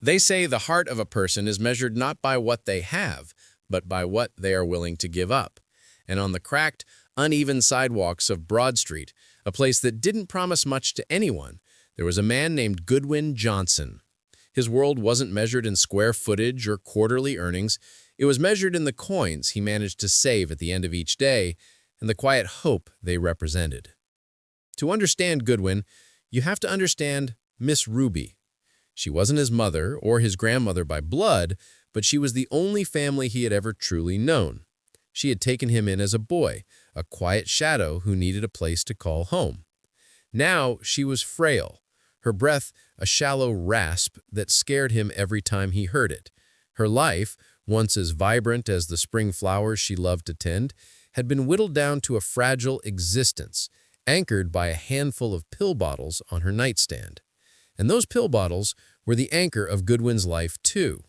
They say the heart of a person is measured not by what they have, but by what they are willing to give up. And on the cracked, uneven sidewalks of Broad Street, a place that didn't promise much to anyone, there was a man named Goodwin Johnson. His world wasn't measured in square footage or quarterly earnings. It was measured in the coins he managed to save at the end of each day and the quiet hope they represented. To understand Goodwin, you have to understand Miss Ruby. She wasn't his mother or his grandmother by blood, but she was the only family he had ever truly known. She had taken him in as a boy, a quiet shadow who needed a place to call home. Now she was frail, her breath a shallow rasp that scared him every time he heard it. Her life, once as vibrant as the spring flowers she loved to tend, had been whittled down to a fragile existence, anchored by a handful of pill bottles on her nightstand. And those pill bottles were the anchor of Goodwin's life, too.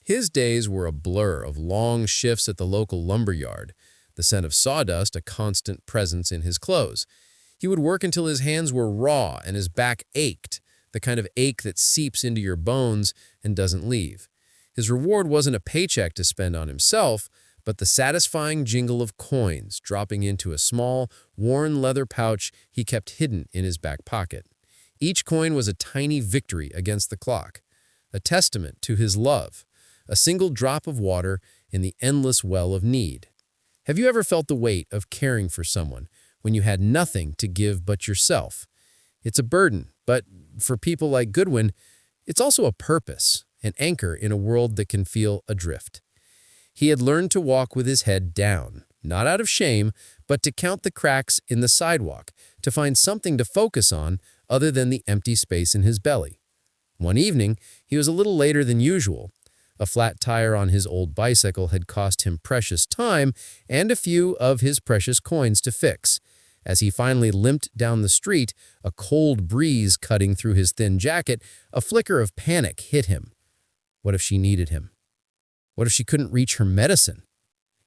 His days were a blur of long shifts at the local lumber yard, the scent of sawdust a constant presence in his clothes. He would work until his hands were raw and his back ached, the kind of ache that seeps into your bones and doesn't leave. His reward wasn't a paycheck to spend on himself, but the satisfying jingle of coins dropping into a small, worn leather pouch he kept hidden in his back pocket. Each coin was a tiny victory against the clock, a testament to his love, a single drop of water in the endless well of need. Have you ever felt the weight of caring for someone when you had nothing to give but yourself? It's a burden, but for people like Goodwin, it's also a purpose, an anchor in a world that can feel adrift. He had learned to walk with his head down, not out of shame, but to count the cracks in the sidewalk, to find something to focus on other than the empty space in his belly. One evening, he was a little later than usual. A flat tire on his old bicycle had cost him precious time and a few of his precious coins to fix. As he finally limped down the street, a cold breeze cutting through his thin jacket, a flicker of panic hit him. What if she needed him? What if she couldn't reach her medicine?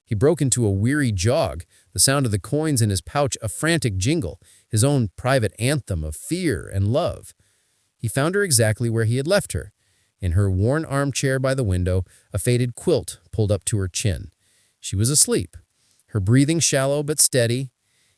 He broke into a weary jog, the sound of the coins in his pouch a frantic jingle, his own private anthem of fear and love. He found her exactly where he had left her, in her worn armchair by the window, a faded quilt pulled up to her chin. She was asleep, her breathing shallow but steady.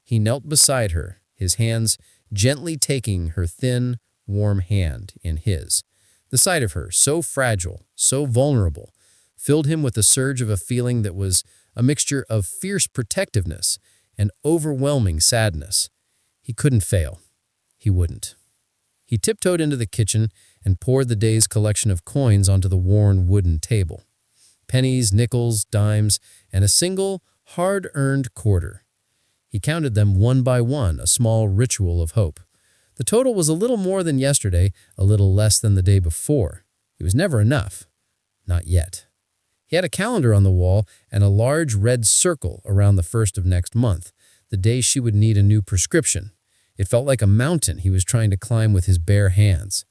He knelt beside her, his hands gently taking her thin, warm hand in his. The sight of her, so fragile, so vulnerable, filled him with a surge of a feeling that was a mixture of fierce protectiveness and overwhelming sadness. He couldn't fail. He wouldn't. He tiptoed into the kitchen and poured the day's collection of coins onto the worn wooden table. Pennies, nickels, dimes, and a single, hard-earned quarter. He counted them one by one, a small ritual of hope. The total was a little more than yesterday, a little less than the day before. It was never enough. Not yet. He had a calendar on the wall and a large red circle around the 1st of next month, the day she would need a new prescription. It felt like a mountain he was trying to climb with his bare hands.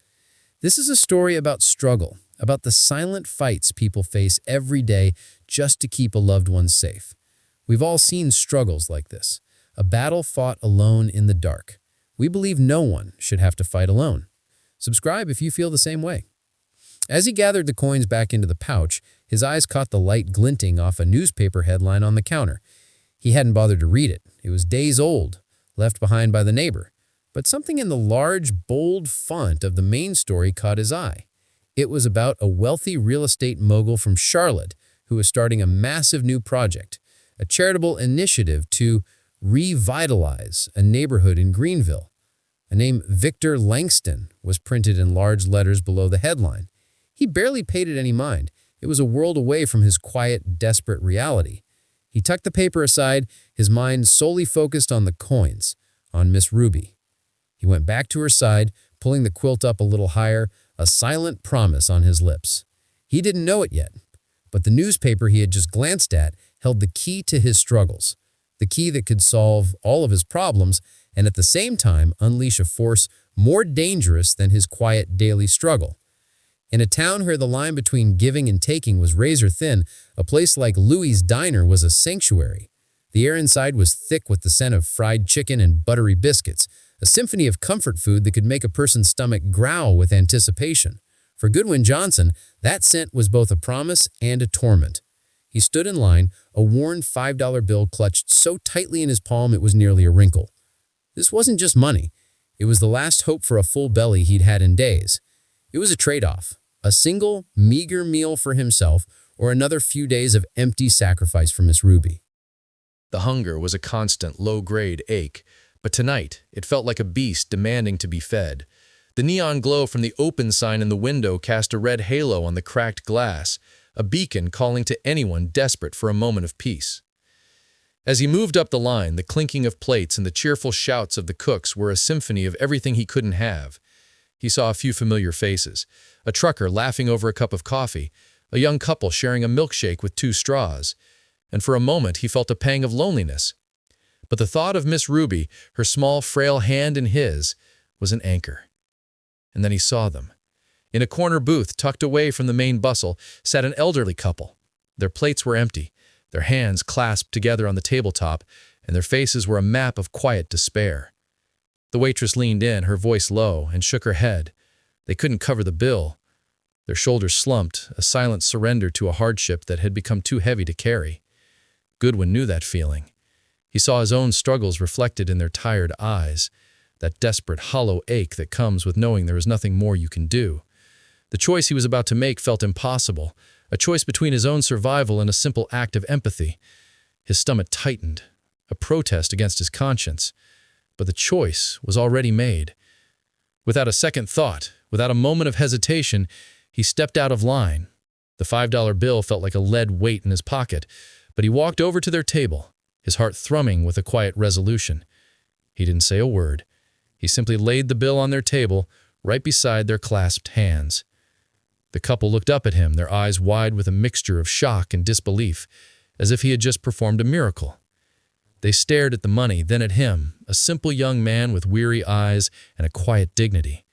This is a story about struggle, about the silent fights people face every day just to keep a loved one safe. We've all seen struggles like this, a battle fought alone in the dark. We believe no one should have to fight alone. Subscribe if you feel the same way. As he gathered the coins back into the pouch, his eyes caught the light glinting off a newspaper headline on the counter. He hadn't bothered to read it. It was days old, left behind by the neighbor. But something in the large, bold font of the main story caught his eye. It was about a wealthy real estate mogul from Charlotte who was starting a massive new project, a charitable initiative to revitalize a neighborhood in Greenville. A name, Victor Langston, was printed in large letters below the headline. He barely paid it any mind. It was a world away from his quiet, desperate reality. He tucked the paper aside, his mind solely focused on the coins, on Miss Ruby. He went back to her side, pulling the quilt up a little higher, a silent promise on his lips. He didn't know it yet, but the newspaper he had just glanced at held the key to his struggles, the key that could solve all of his problems and at the same time unleash a force more dangerous than his quiet daily struggle. In a town where the line between giving and taking was razor thin, a place like Louie's Diner was a sanctuary. The air inside was thick with the scent of fried chicken and buttery biscuits, a symphony of comfort food that could make a person's stomach growl with anticipation. For Goodwin Johnson, that cent was both a promise and a torment. He stood in line, a worn $5 bill clutched so tightly in his palm it was nearly a wrinkle. This wasn't just money. It was the last hope for a full belly he'd had in days. It was a trade-off, a single, meager meal for himself or another few days of empty sacrifice for Miss Ruby. The hunger was a constant, low-grade ache, but tonight it felt like a beast demanding to be fed. The neon glow from the open sign in the window cast a red halo on the cracked glass, a beacon calling to anyone desperate for a moment of peace. As he moved up the line, the clinking of plates and the cheerful shouts of the cooks were a symphony of everything he couldn't have. He saw a few familiar faces, a trucker laughing over a cup of coffee, a young couple sharing a milkshake with 2 straws, and for a moment he felt a pang of loneliness. But the thought of Miss Ruby, her small, frail hand in his, was an anchor. And then he saw them. In a corner booth tucked away from the main bustle sat an elderly couple. Their plates were empty, their hands clasped together on the tabletop, and their faces were a map of quiet despair. The waitress leaned in, her voice low, and shook her head. They couldn't cover the bill. Their shoulders slumped, a silent surrender to a hardship that had become too heavy to carry. Goodwin knew that feeling. He saw his own struggles reflected in their tired eyes, that desperate, hollow ache that comes with knowing there is nothing more you can do. The choice he was about to make felt impossible, a choice between his own survival and a simple act of empathy. His stomach tightened, a protest against his conscience. But the choice was already made. Without a second thought, without a moment of hesitation, he stepped out of line. The $5 bill felt like a lead weight in his pocket, but he walked over to their table, his heart thrumming with a quiet resolution. He didn't say a word. He simply laid the bill on their table, right beside their clasped hands. The couple looked up at him, their eyes wide with a mixture of shock and disbelief, as if he had just performed a miracle. They stared at the money, then at him, a simple young man with weary eyes and a quiet dignity.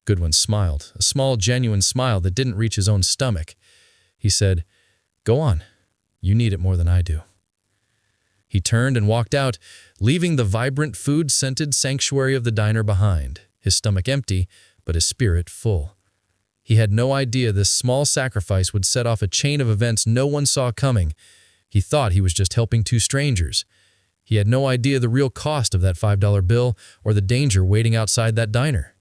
Goodwin smiled, a small, genuine smile that didn't reach his own stomach. He said, "Go on. You need it more than I do." He turned and walked out, leaving the vibrant, food-scented sanctuary of the diner behind, his stomach empty, but his spirit full. He had no idea this small sacrifice would set off a chain of events no one saw coming. He thought he was just helping 2 strangers. He had no idea the real cost of that $5 bill or the danger waiting outside that diner.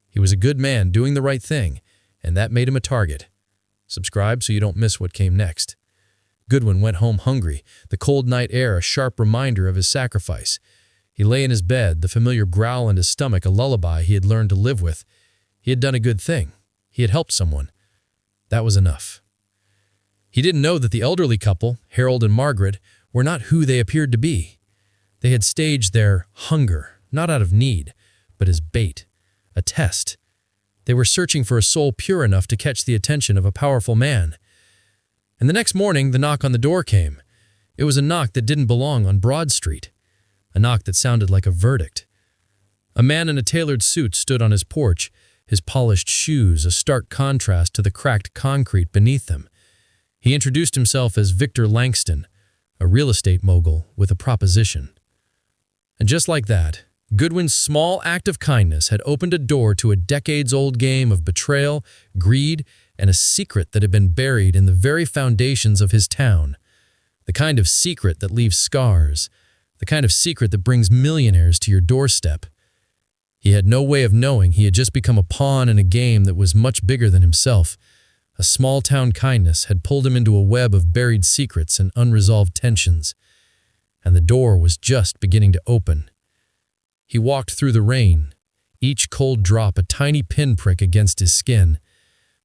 He was a good man doing the right thing, and that made him a target. Subscribe so you don't miss what came next. Goodwin went home hungry, the cold night air a sharp reminder of his sacrifice. He lay in his bed, the familiar growl in his stomach a lullaby he had learned to live with. He had done a good thing. He had helped someone. That was enough. He didn't know that the elderly couple, Harold and Margaret, were not who they appeared to be. They had staged their hunger, not out of need, but as bait, a test. They were searching for a soul pure enough to catch the attention of a powerful man. And the next morning, the knock on the door came. It was a knock that didn't belong on Broad Street, a knock that sounded like a verdict. A man in a tailored suit stood on his porch, his polished shoes a stark contrast to the cracked concrete beneath them. He introduced himself as Victor Langston, a real estate mogul with a proposition. And just like that, Goodwin's small act of kindness had opened a door to a decades-old game of betrayal, greed, and a secret that had been buried in the very foundations of his town. The kind of secret that leaves scars, the kind of secret that brings millionaires to your doorstep. He had no way of knowing he had just become a pawn in a game that was much bigger than himself. A small-town kindness had pulled him into a web of buried secrets and unresolved tensions. And the door was just beginning to open. He walked through the rain, each cold drop a tiny pinprick against his skin.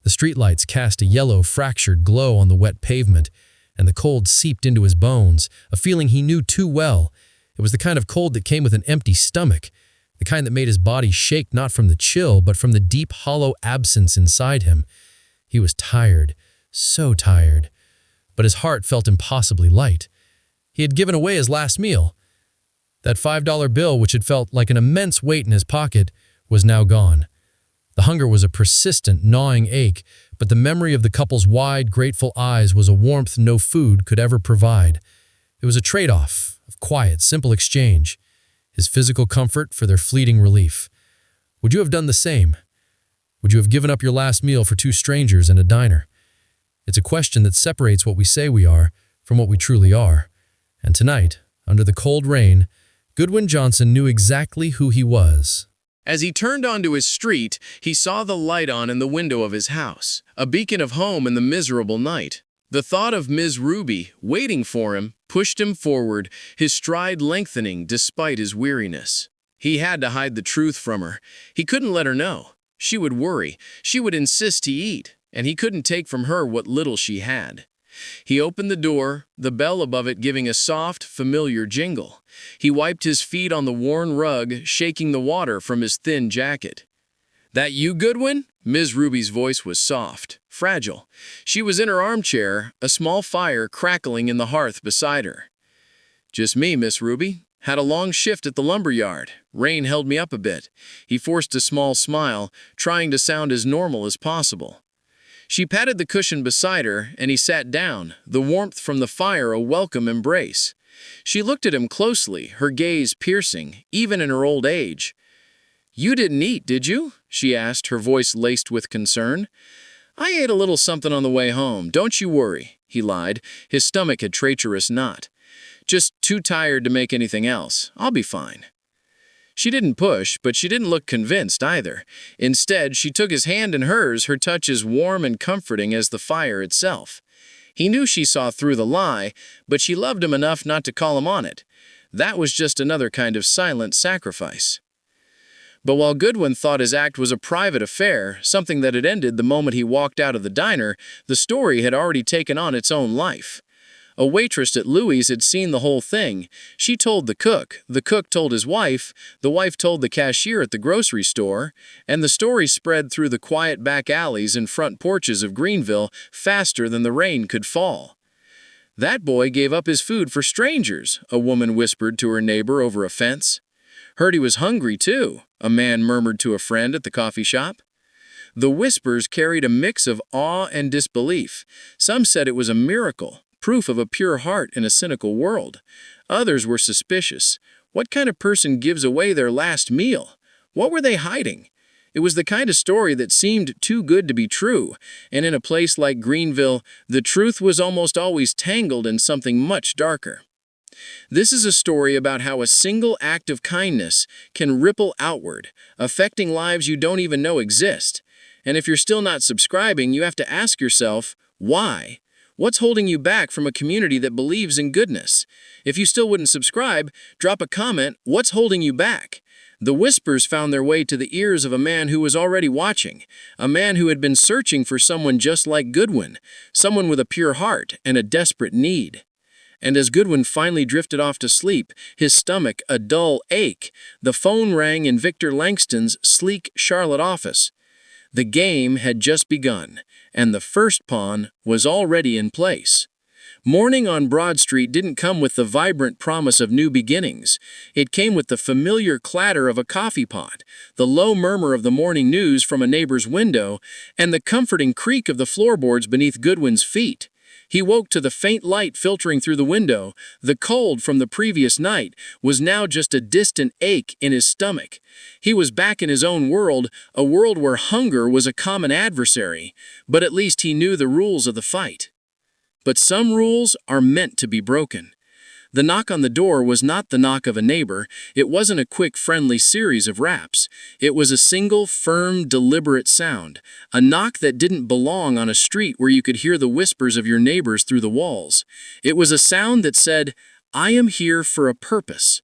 The streetlights cast a yellow, fractured glow on the wet pavement, and the cold seeped into his bones, a feeling he knew too well. It was the kind of cold that came with an empty stomach, the kind that made his body shake not from the chill, but from the deep, hollow absence inside him. He was tired, so tired, but his heart felt impossibly light. He had given away his last meal. That $5 bill, which had felt like an immense weight in his pocket, was now gone. The hunger was a persistent, gnawing ache, but the memory of the couple's wide, grateful eyes was a warmth no food could ever provide. It was a trade-off of quiet, simple exchange, his physical comfort for their fleeting relief. Would you have done the same? Would you have given up your last meal for two strangers in a diner? It's a question that separates what we say we are from what we truly are. And tonight, under the cold rain, Goodwin Johnson knew exactly who he was. As he turned onto his street, he saw the light on in the window of his house, a beacon of home in the miserable night. The thought of Ms. Ruby, waiting for him, pushed him forward, his stride lengthening despite his weariness. He had to hide the truth from her. He couldn't let her know. She would worry. She would insist he eat, and he couldn't take from her what little she had. He opened the door, the bell above it giving a soft, familiar jingle. He wiped his feet on the worn rug, shaking the water from his thin jacket. "That you, Goodwin?" Ms. Ruby's voice was soft, fragile. She was in her armchair, a small fire crackling in the hearth beside her. "Just me, Miss Ruby. Had a long shift at the lumber yard. Rain held me up a bit." He forced a small smile, trying to sound as normal as possible. She patted the cushion beside her, and he sat down, the warmth from the fire a welcome embrace. She looked at him closely, her gaze piercing, even in her old age. "You didn't eat, did you?" she asked, her voice laced with concern. "I ate a little something on the way home. Don't you worry," he lied. His stomach had treacherous knot. "Just too tired to make anything else. I'll be fine." She didn't push, but she didn't look convinced either. Instead, she took his hand in hers, her touch as warm and comforting as the fire itself. He knew she saw through the lie, but she loved him enough not to call him on it. That was just another kind of silent sacrifice. But while Goodwin thought his act was a private affair, something that had ended the moment he walked out of the diner, the story had already taken on its own life. A waitress at Louie's had seen the whole thing. She told the cook told his wife, the wife told the cashier at the grocery store, and the story spread through the quiet back alleys and front porches of Greenville faster than the rain could fall. "That boy gave up his food for strangers," a woman whispered to her neighbor over a fence. "Heard he was hungry, too," a man murmured to a friend at the coffee shop. The whispers carried a mix of awe and disbelief. Some said it was a miracle, proof of a pure heart in a cynical world. Others were suspicious. What kind of person gives away their last meal? What were they hiding? It was the kind of story that seemed too good to be true, and in a place like Greenville, the truth was almost always tangled in something much darker. This is a story about how a single act of kindness can ripple outward, affecting lives you don't even know exist. And if you're still not subscribing, you have to ask yourself, why? What's holding you back from a community that believes in goodness? If you still wouldn't subscribe, drop a comment, what's holding you back? The whispers found their way to the ears of a man who was already watching, a man who had been searching for someone just like Goodwin, someone with a pure heart and a desperate need. And as Goodwin finally drifted off to sleep, his stomach a dull ache, the phone rang in Victor Langston's sleek Charlotte office. The game had just begun, and the first pawn was already in place. Morning on Broad Street didn't come with the vibrant promise of new beginnings. It came with the familiar clatter of a coffee pot, the low murmur of the morning news from a neighbor's window, and the comforting creak of the floorboards beneath Goodwin's feet. He woke to the faint light filtering through the window. The cold from the previous night was now just a distant ache in his stomach. He was back in his own world, a world where hunger was a common adversary, but at least he knew the rules of the fight. But some rules are meant to be broken. The knock on the door was not the knock of a neighbor. It wasn't a quick, friendly series of raps. It was a single, firm, deliberate sound, a knock that didn't belong on a street where you could hear the whispers of your neighbors through the walls. It was a sound that said, "I am here for a purpose."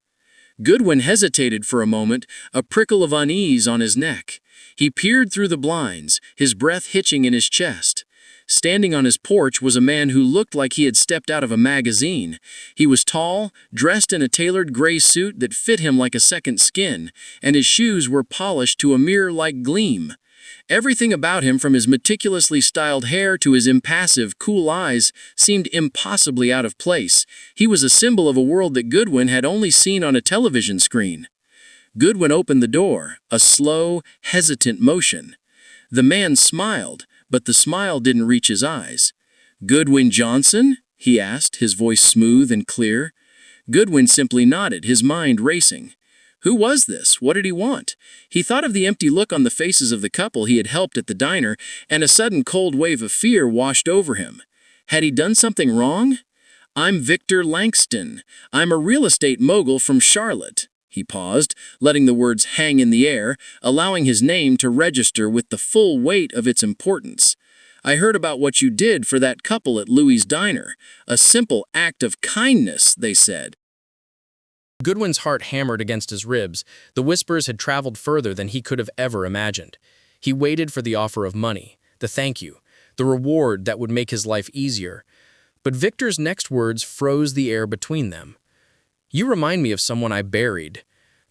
Goodwin hesitated for a moment, a prickle of unease on his neck. He peered through the blinds, his breath hitching in his chest. Standing on his porch was a man who looked like he had stepped out of a magazine. He was tall, dressed in a tailored gray suit that fit him like a second skin, and his shoes were polished to a mirror-like gleam. Everything about him, from his meticulously styled hair to his impassive, cool eyes, seemed impossibly out of place. He was a symbol of a world that Goodwin had only seen on a television screen. Goodwin opened the door, a slow, hesitant motion. The man smiled, but the smile didn't reach his eyes. "Goodwin Johnson?" he asked, his voice smooth and clear. Goodwin simply nodded, his mind racing. Who was this? What did he want? He thought of the empty look on the faces of the couple he had helped at the diner, and a sudden cold wave of fear washed over him. Had he done something wrong? "I'm Victor Langston. I'm a real estate mogul from Charlotte." He paused, letting the words hang in the air, allowing his name to register with the full weight of its importance. "I heard about what you did for that couple at Louie's Diner. A simple act of kindness," they said. Goodwin's heart hammered against his ribs. The whispers had traveled further than he could have ever imagined. He waited for the offer of money, the thank you, the reward that would make his life easier. But Victor's next words froze the air between them. "You remind me of someone I buried."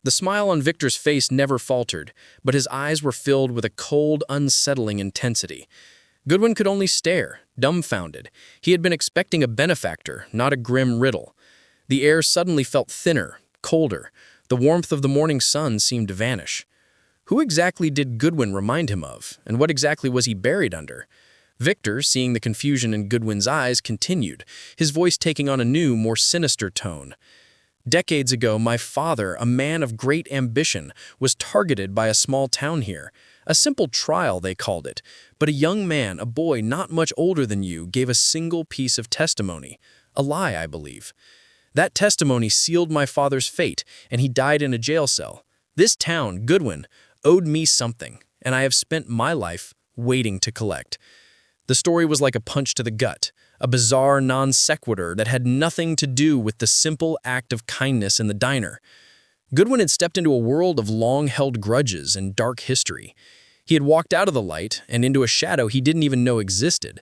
The smile on Victor's face never faltered, but his eyes were filled with a cold, unsettling intensity. Goodwin could only stare, dumbfounded. He had been expecting a benefactor, not a grim riddle. The air suddenly felt thinner, colder. The warmth of the morning sun seemed to vanish. Who exactly did Goodwin remind him of, and what exactly was he buried under? Victor, seeing the confusion in Goodwin's eyes, continued, his voice taking on a new, more sinister tone. "Decades ago, my father, a man of great ambition, was targeted by a small town here. A simple trial, they called it. But a young man, a boy not much older than you, gave a single piece of testimony. A lie, I believe. That testimony sealed my father's fate, and he died in a jail cell. This town, Goodwin, owed me something, and I have spent my life waiting to collect." The story was like a punch to the gut, a bizarre non sequitur that had nothing to do with the simple act of kindness in the diner. Goodwin had stepped into a world of long-held grudges and dark history. He had walked out of the light and into a shadow he didn't even know existed.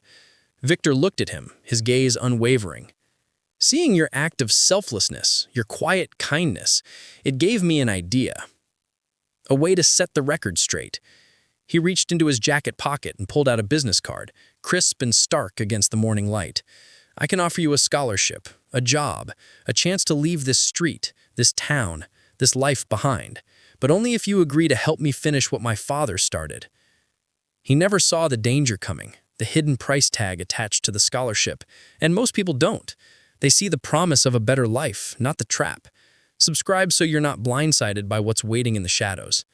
Victor looked at him, his gaze unwavering. "Seeing your act of selflessness, your quiet kindness, it gave me an idea. A way to set the record straight." He reached into his jacket pocket and pulled out a business card, crisp and stark against the morning light. "I can offer you a scholarship, a job, a chance to leave this street, this town, this life behind, but only if you agree to help me finish what my father started." He never saw the danger coming, the hidden price tag attached to the scholarship, and most people don't. They see the promise of a better life, not the trap. Subscribe so you're not blindsided by what's waiting in the shadows.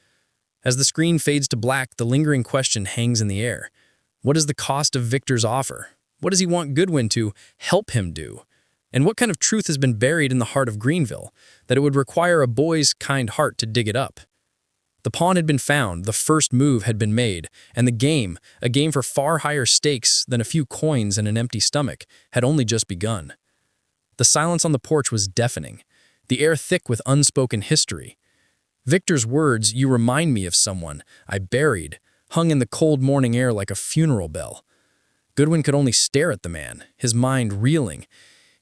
As the screen fades to black, the lingering question hangs in the air. What is the cost of Victor's offer? What does he want Goodwin to help him do? And what kind of truth has been buried in the heart of Greenville, that it would require a boy's kind heart to dig it up? The pawn had been found, the first move had been made, and the game, a game for far higher stakes than a few coins and an empty stomach, had only just begun. The silence on the porch was deafening, the air thick with unspoken history. Victor's words, "You remind me of someone I buried," hung in the cold morning air like a funeral bell. Goodwin could only stare at the man, his mind reeling.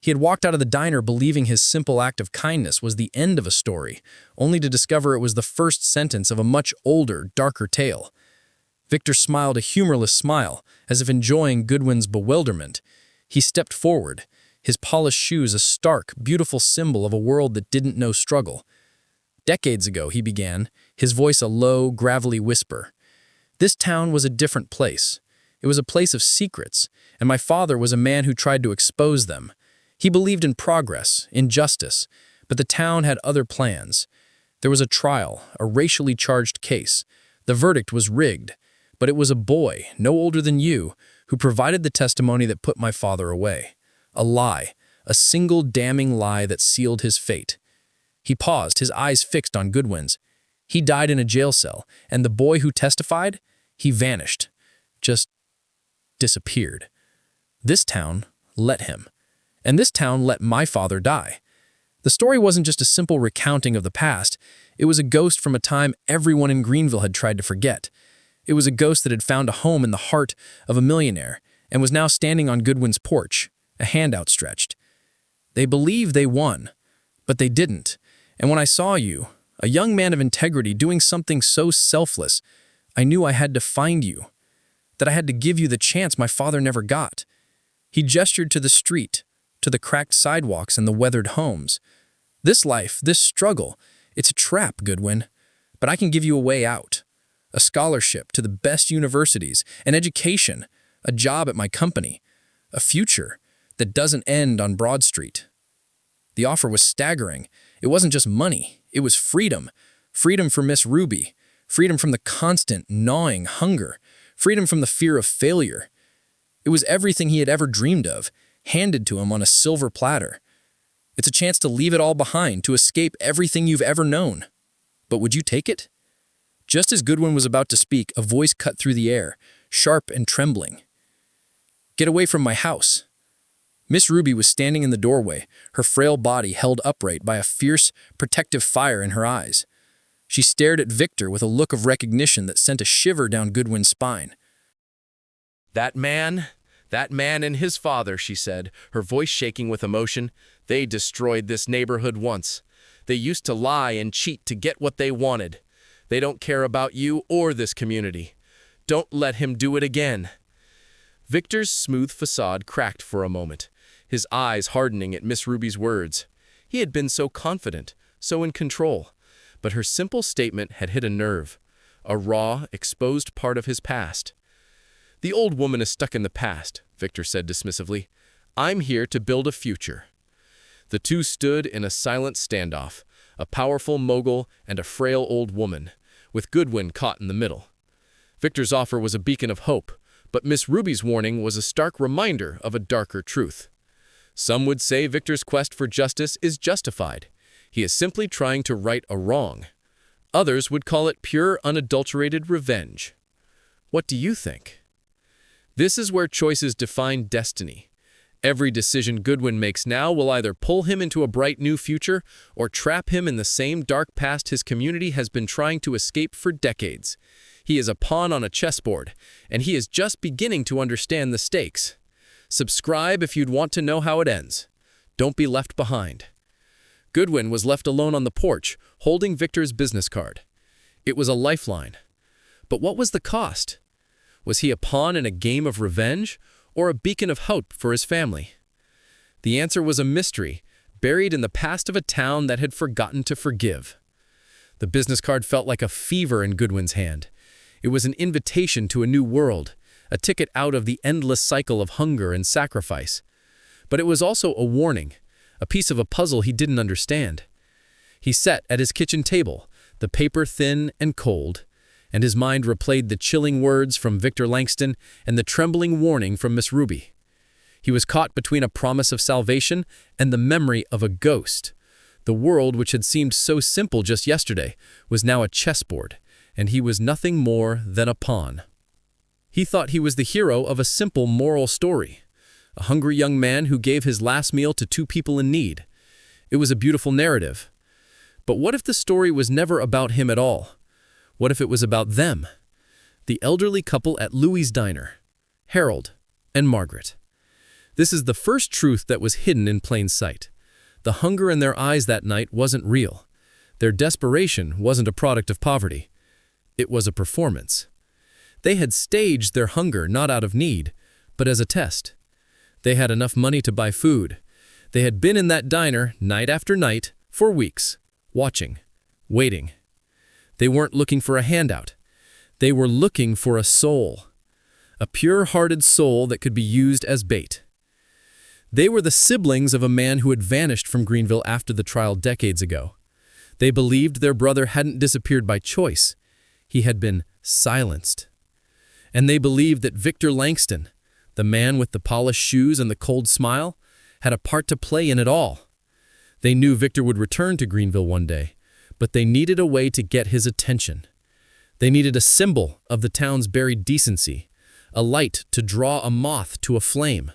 He had walked out of the diner believing his simple act of kindness was the end of a story, only to discover it was the first sentence of a much older, darker tale. Victor smiled a humorless smile, as if enjoying Goodwin's bewilderment. He stepped forward, his polished shoes a stark, beautiful symbol of a world that didn't know struggle. "Decades ago," he began, his voice a low, gravelly whisper. "This town was a different place. It was a place of secrets, and my father was a man who tried to expose them. He believed in progress, in justice, but the town had other plans. There was a trial, a racially charged case. The verdict was rigged, but it was a boy, no older than you, who provided the testimony that put my father away. A lie, a single damning lie that sealed his fate." He paused, his eyes fixed on Goodwin's. "He died in a jail cell, and the boy who testified? He vanished. Just disappeared. This town let him. And this town let my father die." The story wasn't just a simple recounting of the past. It was a ghost from a time everyone in Greenville had tried to forget. It was a ghost that had found a home in the heart of a millionaire and was now standing on Goodwin's porch, a hand outstretched. "They believed they won, but they didn't. And when I saw you, a young man of integrity doing something so selfless, I knew I had to find you, that I had to give you the chance my father never got." He gestured to the street, to the cracked sidewalks and the weathered homes. "This life, this struggle, it's a trap, Goodwin, but I can give you a way out. A scholarship to the best universities, an education, a job at my company, a future that doesn't end on Broad Street." The offer was staggering. It wasn't just money, it was freedom, Freedom for Miss Ruby. Freedom from the constant, gnawing hunger. Freedom from the fear of failure. It was everything he had ever dreamed of, handed to him on a silver platter. It's a chance to leave it all behind, to escape everything you've ever known. But would you take it? Just as Goodwin was about to speak, a voice cut through the air, sharp and trembling. "Get away from my house." Miss Ruby was standing in the doorway, her frail body held upright by a fierce, protective fire in her eyes. She stared at Victor with a look of recognition that sent a shiver down Goodwin's spine. That man and his father," she said, her voice shaking with emotion, "they destroyed this neighborhood once. They used to lie and cheat to get what they wanted. They don't care about you or this community. Don't let him do it again." Victor's smooth facade cracked for a moment, his eyes hardening at Miss Ruby's words. He had been so confident, so in control, but her simple statement had hit a nerve, a raw, exposed part of his past. "The old woman is stuck in the past," Victor said dismissively. "I'm here to build a future." The two stood in a silent standoff, a powerful mogul and a frail old woman, with Goodwin caught in the middle. Victor's offer was a beacon of hope, but Miss Ruby's warning was a stark reminder of a darker truth. Some would say Victor's quest for justice is justified. He is simply trying to right a wrong. Others would call it pure, unadulterated revenge. What do you think? This is where choices define destiny. Every decision Goodwin makes now will either pull him into a bright new future or trap him in the same dark past his community has been trying to escape for decades. He is a pawn on a chessboard, and he is just beginning to understand the stakes. Subscribe if you'd want to know how it ends. Don't be left behind. Goodwin was left alone on the porch, holding Victor's business card. It was a lifeline. But what was the cost? Was he a pawn in a game of revenge, or a beacon of hope for his family? The answer was a mystery, buried in the past of a town that had forgotten to forgive. The business card felt like a fever in Goodwin's hand. It was an invitation to a new world, a ticket out of the endless cycle of hunger and sacrifice. But it was also a warning, a piece of a puzzle he didn't understand. He sat at his kitchen table, the paper thin and cold, and his mind replayed the chilling words from Victor Langston and the trembling warning from Miss Ruby. He was caught between a promise of salvation and the memory of a ghost. The world, which had seemed so simple just yesterday, was now a chessboard, and he was nothing more than a pawn. He thought he was the hero of a simple moral story, a hungry young man who gave his last meal to two people in need. It was a beautiful narrative. But what if the story was never about him at all? What if it was about them? The elderly couple at Louie's diner, Harold and Margaret. This is the first truth that was hidden in plain sight. The hunger in their eyes that night wasn't real. Their desperation wasn't a product of poverty. It was a performance. They had staged their hunger not out of need, but as a test. They had enough money to buy food. They had been in that diner night after night for weeks, watching, waiting. They weren't looking for a handout. They were looking for a soul, a pure-hearted soul that could be used as bait. They were the siblings of a man who had vanished from Greenville after the trial decades ago. They believed their brother hadn't disappeared by choice. He had been silenced. And they believed that Victor Langston, the man with the polished shoes and the cold smile, had a part to play in it all. They knew Victor would return to Greenville one day, but they needed a way to get his attention. They needed a symbol of the town's buried decency, a light to draw a moth to a flame.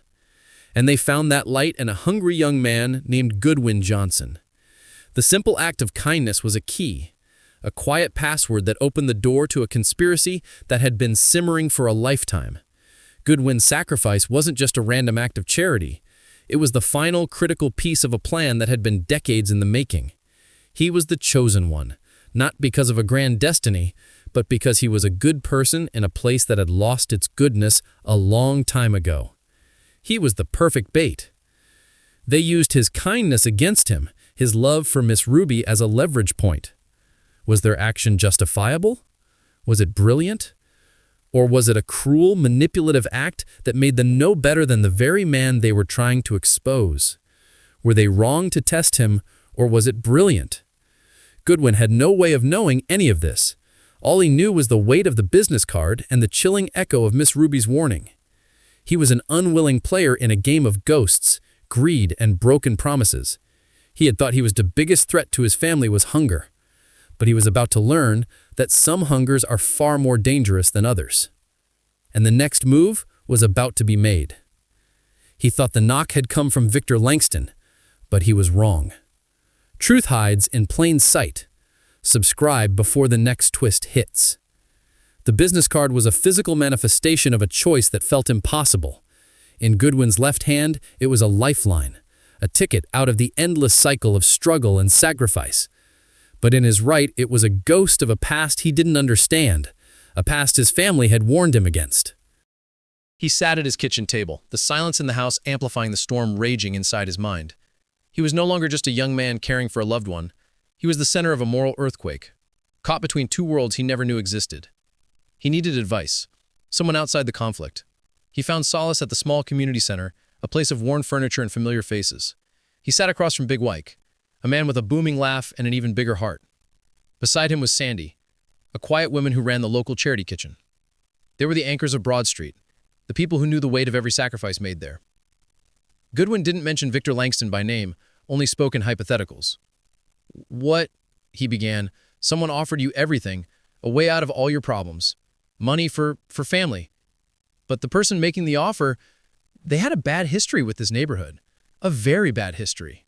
And they found that light in a hungry young man named Goodwin Johnson. The simple act of kindness was a key, a quiet password that opened the door to a conspiracy that had been simmering for a lifetime. Goodwin's sacrifice wasn't just a random act of charity. It was the final critical piece of a plan that had been decades in the making. He was the chosen one, not because of a grand destiny, but because he was a good person in a place that had lost its goodness a long time ago. He was the perfect bait. They used his kindness against him, his love for Miss Ruby as a leverage point. Was their action justifiable? Was it brilliant? Or was it a cruel, manipulative act that made them no better than the very man they were trying to expose? Were they wrong to test him, or was it brilliant? Goodwin had no way of knowing any of this. All he knew was the weight of the business card and the chilling echo of Miss Ruby's warning. He was an unwilling player in a game of ghosts, greed, and broken promises. He had thought he was the biggest threat to his family was hunger. But he was about to learn that some hungers are far more dangerous than others. And the next move was about to be made. He thought the knock had come from Victor Langston, but he was wrong. Truth hides in plain sight. Subscribe before the next twist hits. The business card was a physical manifestation of a choice that felt impossible. In Goodwin's left hand, it was a lifeline, a ticket out of the endless cycle of struggle and sacrifice. But in his right, it was a ghost of a past he didn't understand, a past his family had warned him against. He sat at his kitchen table, the silence in the house amplifying the storm raging inside his mind. He was no longer just a young man caring for a loved one. He was the center of a moral earthquake, caught between two worlds he never knew existed. He needed advice, someone outside the conflict. He found solace at the small community center, a place of worn furniture and familiar faces. He sat across from Big Wyke, a man with a booming laugh and an even bigger heart. Beside him was Sandy, a quiet woman who ran the local charity kitchen. They were the anchors of Broad Street, the people who knew the weight of every sacrifice made there. Goodwin didn't mention Victor Langston by name, only spoke in hypotheticals. "What," he began, "someone offered you everything, a way out of all your problems, money for family. But the person making the offer, they had a bad history with this neighborhood, a very bad history."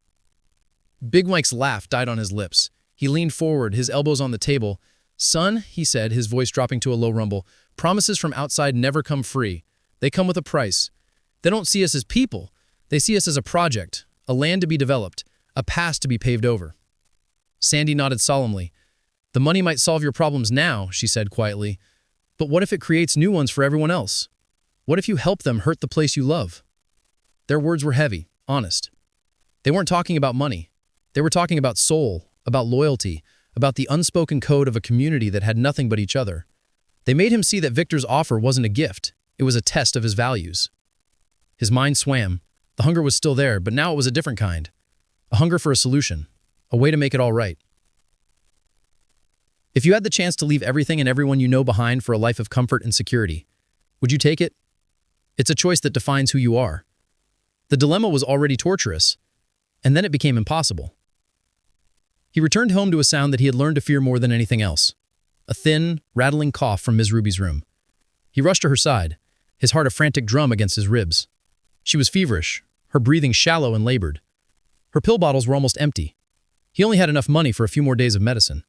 Big Mike's laugh died on his lips. He leaned forward, his elbows on the table. "Son," he said, his voice dropping to a low rumble, "promises from outside never come free. They come with a price. They don't see us as people. They see us as a project, a land to be developed, a past to be paved over." Sandy nodded solemnly. "The money might solve your problems now," she said quietly, "but what if it creates new ones for everyone else? What if you help them hurt the place you love?" Their words were heavy, honest. They weren't talking about money. They were talking about soul, about loyalty, about the unspoken code of a community that had nothing but each other. They made him see that Victor's offer wasn't a gift. It was a test of his values. His mind swam. The hunger was still there, but now it was a different kind. A hunger for a solution, a way to make it all right. If you had the chance to leave everything and everyone you know behind for a life of comfort and security, would you take it? It's a choice that defines who you are. The dilemma was already torturous, and then it became impossible. He returned home to a sound that he had learned to fear more than anything else. A thin, rattling cough from Ms. Ruby's room. He rushed to her side, his heart a frantic drum against his ribs. She was feverish, her breathing shallow and labored. Her pill bottles were almost empty. He only had enough money for a few more days of medicine.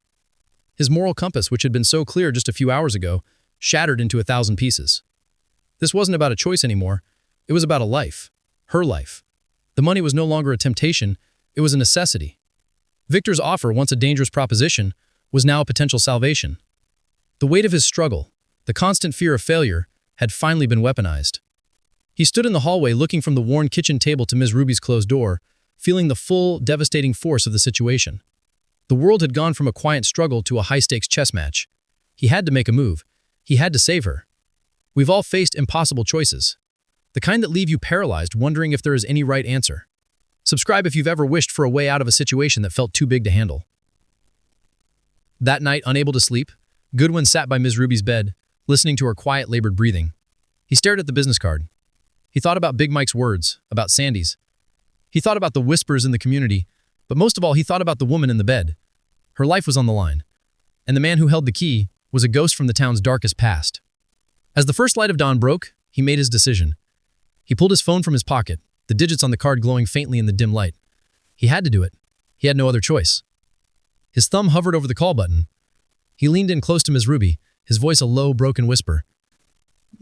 His moral compass, which had been so clear just a few hours ago, shattered into 1,000 pieces. This wasn't about a choice anymore. It was about a life. Her life. The money was no longer a temptation. It was a necessity. Victor's offer, once a dangerous proposition, was now a potential salvation. The weight of his struggle, the constant fear of failure, had finally been weaponized. He stood in the hallway looking from the worn kitchen table to Ms. Ruby's closed door, feeling the full, devastating force of the situation. The world had gone from a quiet struggle to a high-stakes chess match. He had to make a move. He had to save her. We've all faced impossible choices. The kind that leave you paralyzed, wondering if there is any right answer. Subscribe if you've ever wished for a way out of a situation that felt too big to handle. That night, unable to sleep, Goodwin sat by Ms. Ruby's bed, listening to her quiet, labored breathing. He stared at the business card. He thought about Big Mike's words, about Sandy's. He thought about the whispers in the community, but most of all, he thought about the woman in the bed. Her life was on the line, and the man who held the key was a ghost from the town's darkest past. As the first light of dawn broke, he made his decision. He pulled his phone from his pocket, the digits on the card glowing faintly in the dim light. He had to do it. He had no other choice. His thumb hovered over the call button. He leaned in close to Ms. Ruby, his voice a low, broken whisper.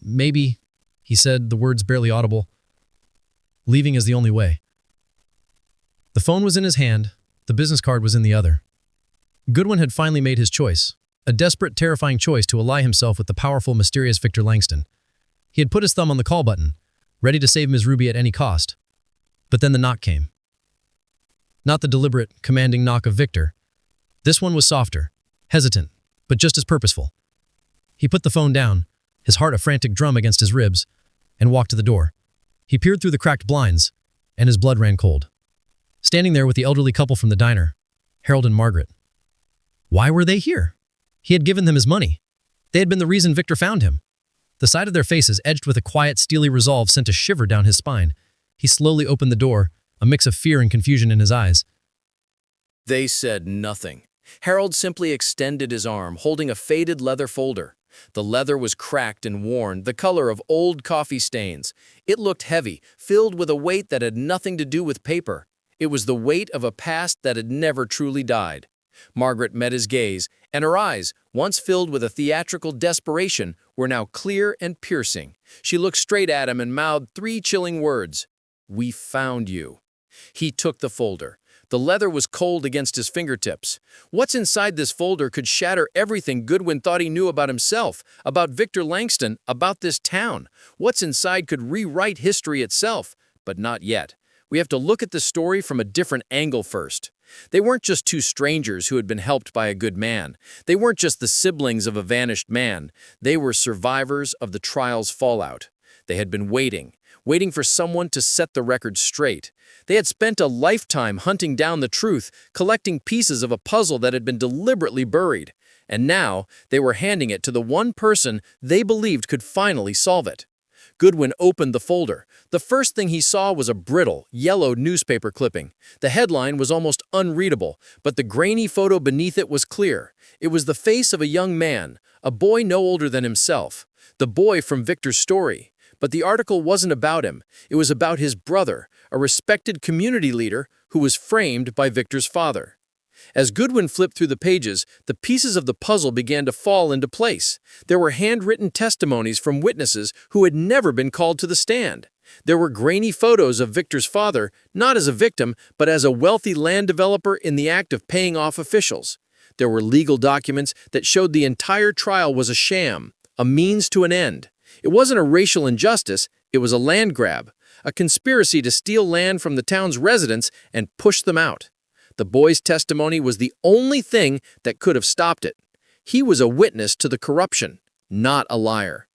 "Maybe," he said, the words barely audible. "Leaving is the only way." The phone was in his hand, the business card was in the other. Goodwin had finally made his choice, a desperate, terrifying choice to ally himself with the powerful, mysterious Victor Langston. He had put his thumb on the call button, ready to save Ms. Ruby at any cost. But then the knock came. Not the deliberate, commanding knock of Victor. This one was softer, hesitant, but just as purposeful. He put the phone down, his heart a frantic drum against his ribs, and walked to the door. He peered through the cracked blinds, and his blood ran cold. Standing there with the elderly couple from the diner, Harold and Margaret. Why were they here? He had given them his money. They had been the reason Victor found him. The side of their faces, edged with a quiet, steely resolve, sent a shiver down his spine. He slowly opened the door, a mix of fear and confusion in his eyes. They said nothing. Harold simply extended his arm, holding a faded leather folder. The leather was cracked and worn, the color of old coffee stains. It looked heavy, filled with a weight that had nothing to do with paper. It was the weight of a past that had never truly died. Margaret met his gaze, and her eyes, once filled with a theatrical desperation, were now clear and piercing. She looked straight at him and mouthed 3 chilling words. "We found you." He took the folder. The leather was cold against his fingertips. What's inside this folder could shatter everything Goodwin thought he knew about himself, about Victor Langston, about this town. What's inside could rewrite history itself, but not yet. We have to look at the story from a different angle first. They weren't just 2 strangers who had been helped by a good man. They weren't just the siblings of a vanished man. They were survivors of the trial's fallout. They had been waiting for someone to set the record straight. They had spent a lifetime hunting down the truth, collecting pieces of a puzzle that had been deliberately buried. And now they were handing it to the one person they believed could finally solve it. Goodwin opened the folder. The first thing he saw was a brittle, yellow newspaper clipping. The headline was almost unreadable, but the grainy photo beneath it was clear. It was the face of a young man, a boy no older than himself, the boy from Victor's story. But the article wasn't about him. It was about his brother, a respected community leader who was framed by Victor's father. As Goodwin flipped through the pages, the pieces of the puzzle began to fall into place. There were handwritten testimonies from witnesses who had never been called to the stand. There were grainy photos of Victor's father, not as a victim, but as a wealthy land developer in the act of paying off officials. There were legal documents that showed the entire trial was a sham, a means to an end. It wasn't a racial injustice, it was a land grab, a conspiracy to steal land from the town's residents and push them out. The boy's testimony was the only thing that could have stopped it. He was a witness to the corruption, not a liar.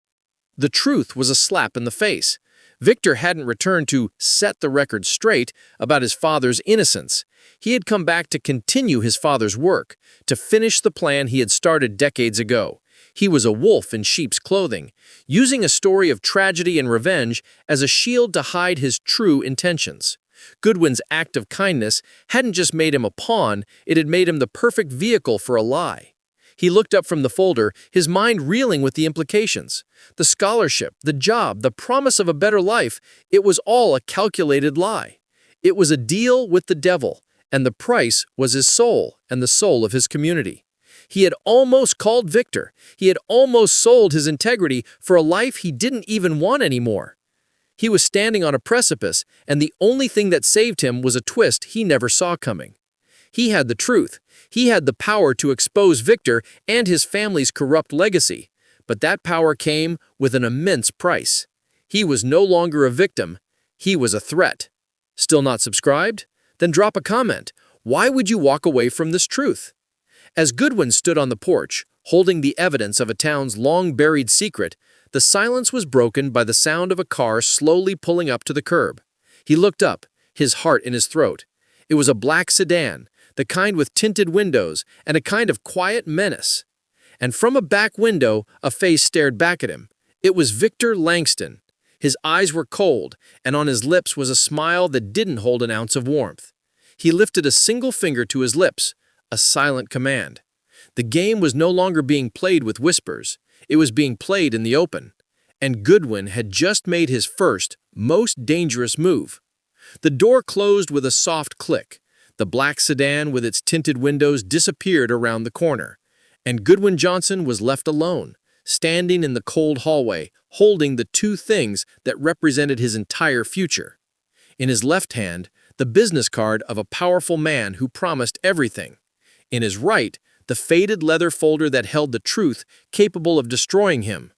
The truth was a slap in the face. Victor hadn't returned to set the record straight about his father's innocence. He had come back to continue his father's work, to finish the plan he had started decades ago. He was a wolf in sheep's clothing, using a story of tragedy and revenge as a shield to hide his true intentions. Goodwin's act of kindness hadn't just made him a pawn, it had made him the perfect vehicle for a lie. He looked up from the folder, his mind reeling with the implications. The scholarship, the job, the promise of a better life, it was all a calculated lie. It was a deal with the devil, and the price was his soul and the soul of his community. He had almost called Victor. He had almost sold his integrity for a life he didn't even want anymore. He was standing on a precipice, and the only thing that saved him was a twist he never saw coming. He had the truth. He had the power to expose Victor and his family's corrupt legacy. But that power came with an immense price. He was no longer a victim. He was a threat. Still not subscribed? Then drop a comment. Why would you walk away from this truth? As Goodwin stood on the porch, holding the evidence of a town's long-buried secret, the silence was broken by the sound of a car slowly pulling up to the curb. He looked up, his heart in his throat. It was a black sedan, the kind with tinted windows and a kind of quiet menace. And from a back window, a face stared back at him. It was Victor Langston. His eyes were cold, and on his lips was a smile that didn't hold an ounce of warmth. He lifted a single finger to his lips, a silent command. The game was no longer being played with whispers. It was being played in the open. And Goodwin had just made his first, most dangerous move. The door closed with a soft click. The black sedan with its tinted windows disappeared around the corner. And Goodwin Johnson was left alone, standing in the cold hallway, holding the 2 things that represented his entire future. In his left hand, the business card of a powerful man who promised everything. In his right, the faded leather folder that held the truth capable of destroying him.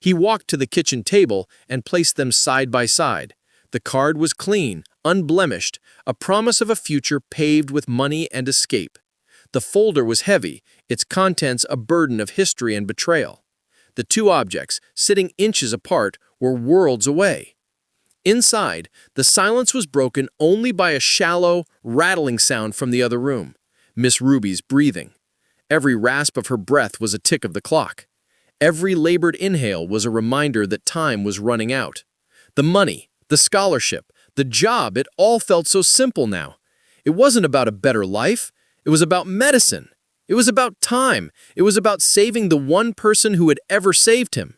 He walked to the kitchen table and placed them side by side. The card was clean, unblemished, a promise of a future paved with money and escape. The folder was heavy, its contents a burden of history and betrayal. The 2 objects, sitting inches apart, were worlds away. Inside, the silence was broken only by a shallow, rattling sound from the other room. Miss Ruby's breathing. Every rasp of her breath was a tick of the clock. Every labored inhale was a reminder that time was running out. The money, the scholarship, the job, it all felt so simple now. It wasn't about a better life. It was about medicine. It was about time. It was about saving the one person who had ever saved him.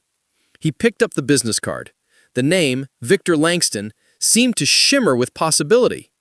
He picked up the business card. The name, Victor Langston, seemed to shimmer with possibility.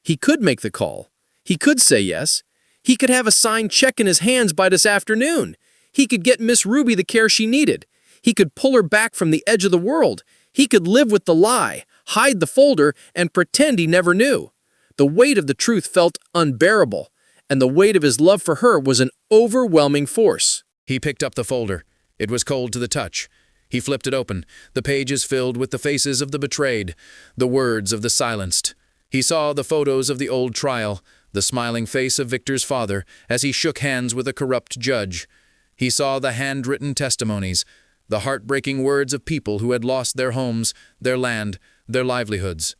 He could make the call. He could say yes. He could have a signed check in his hands by this afternoon. He could get Miss Ruby the care she needed. He could pull her back from the edge of the world. He could live with the lie, hide the folder, and pretend he never knew. The weight of the truth felt unbearable, and the weight of his love for her was an overwhelming force. He picked up the folder. It was cold to the touch. He flipped it open. The pages filled with the faces of the betrayed, the words of the silenced. He saw the photos of the old trial, the smiling face of Victor's father as he shook hands with a corrupt judge. He saw the handwritten testimonies, the heartbreaking words of people who had lost their homes, their land, their livelihoods.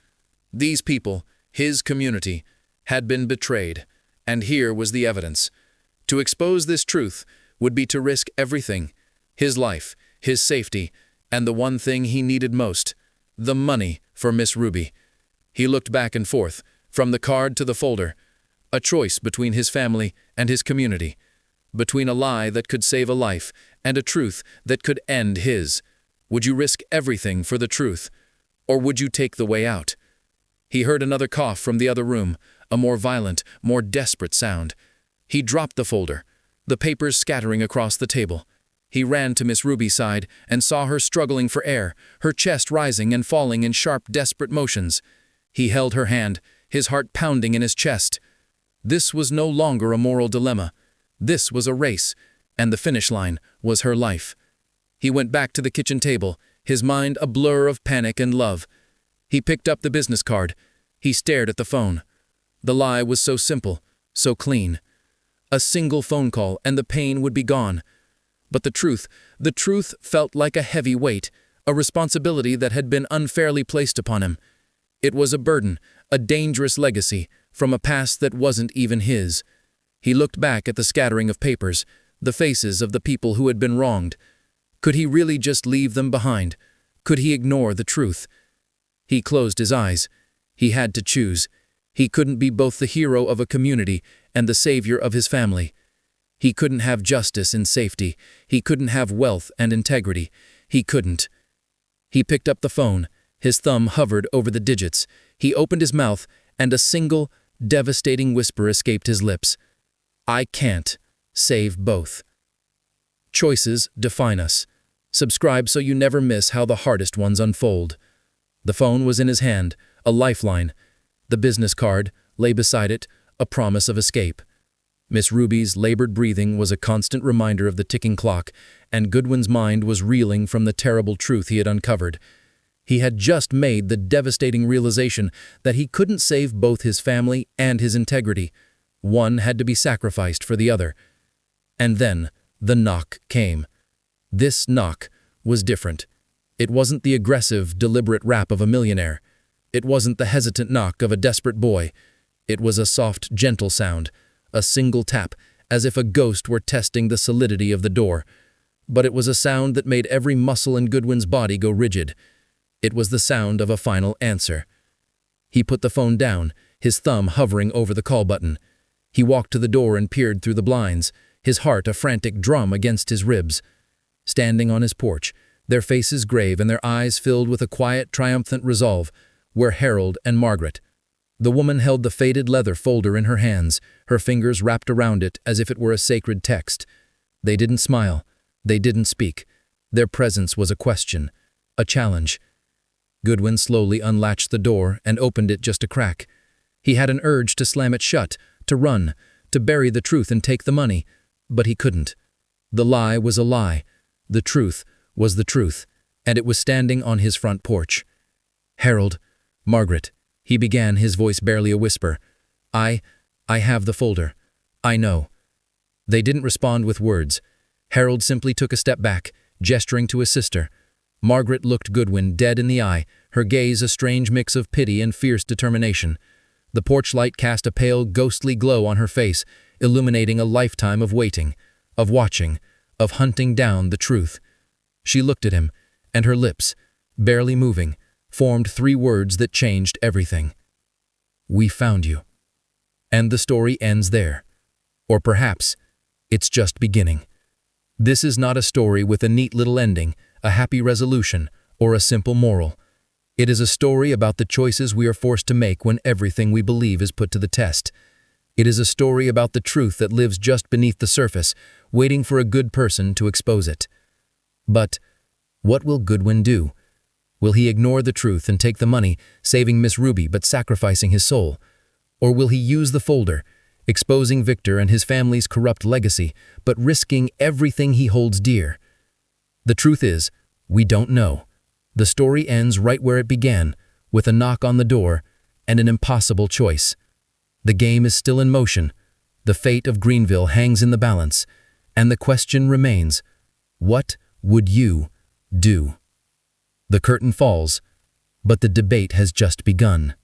These people, his community, had been betrayed, and here was the evidence. To expose this truth would be to risk everything, his life, his safety, and the one thing he needed most, the money for Miss Ruby. He looked back and forth, from the card to the folder, a choice between his family and his community, between a lie that could save a life and a truth that could end his. Would you risk everything for the truth, or would you take the way out? He heard another cough from the other room, a more violent, more desperate sound. He dropped the folder, the papers scattering across the table. He ran to Miss Ruby's side and saw her struggling for air, her chest rising and falling in sharp, desperate motions. He held her hand, his heart pounding in his chest. This was no longer a moral dilemma. This was a race, and the finish line was her life. He went back to the kitchen table, his mind a blur of panic and love. He picked up the business card. He stared at the phone. The lie was so simple, so clean. A single phone call and the pain would be gone. But the truth felt like a heavy weight, a responsibility that had been unfairly placed upon him. It was a burden, a dangerous legacy, from a past that wasn't even his. He looked back at the scattering of papers, the faces of the people who had been wronged. Could he really just leave them behind? Could he ignore the truth? He closed his eyes. He had to choose. He couldn't be both the hero of a community and the savior of his family. He couldn't have justice and safety. He couldn't have wealth and integrity. He couldn't. He picked up the phone. His thumb hovered over the digits. He opened his mouth, and a single, devastating whisper escaped his lips. I can't save both. Choices define us. Subscribe so you never miss how the hardest ones unfold. The phone was in his hand, a lifeline. The business card lay beside it, a promise of escape. Miss Ruby's labored breathing was a constant reminder of the ticking clock, and Goodwin's mind was reeling from the terrible truth he had uncovered. He had just made the devastating realization that he couldn't save both his family and his integrity. One had to be sacrificed for the other. And then the knock came. This knock was different. It wasn't the aggressive, deliberate rap of a millionaire. It wasn't the hesitant knock of a desperate boy. It was a soft, gentle sound, a single tap, as if a ghost were testing the solidity of the door. But it was a sound that made every muscle in Goodwin's body go rigid. It was the sound of a final answer. He put the phone down, his thumb hovering over the call button. He walked to the door and peered through the blinds, his heart a frantic drum against his ribs. Standing on his porch, their faces grave and their eyes filled with a quiet, triumphant resolve, were Harold and Margaret. The woman held the faded leather folder in her hands, her fingers wrapped around it as if it were a sacred text. They didn't smile. They didn't speak. Their presence was a question, a challenge. Goodwin slowly unlatched the door and opened it just a crack. He had an urge to slam it shut, to run, to bury the truth and take the money, but he couldn't. The lie was a lie. The truth was the truth, and it was standing on his front porch. Harold, Margaret, he began, his voice barely a whisper. I have the folder. I know. They didn't respond with words. Harold simply took a step back, gesturing to his sister. Margaret looked Goodwin dead in the eye, her gaze a strange mix of pity and fierce determination. The porch light cast a pale, ghostly glow on her face. illuminating a lifetime of waiting, of watching, of hunting down the truth. She looked at him, and her lips, barely moving, formed 3 words that changed everything. "We found you." And the story ends there. Or perhaps it's just beginning. This is not a story with a neat little ending, a happy resolution, or a simple moral. It is a story about the choices we are forced to make when everything we believe is put to the test. It is a story about the truth that lives just beneath the surface, waiting for a good person to expose it. But what will Goodwin do? Will he ignore the truth and take the money, saving Miss Ruby but sacrificing his soul? Or will he use the folder, exposing Victor and his family's corrupt legacy, but risking everything he holds dear? The truth is, we don't know. The story ends right where it began, with a knock on the door and an impossible choice. The game is still in motion. The fate of Greenville hangs in the balance, and the question remains, what would you do? The curtain falls, but the debate has just begun.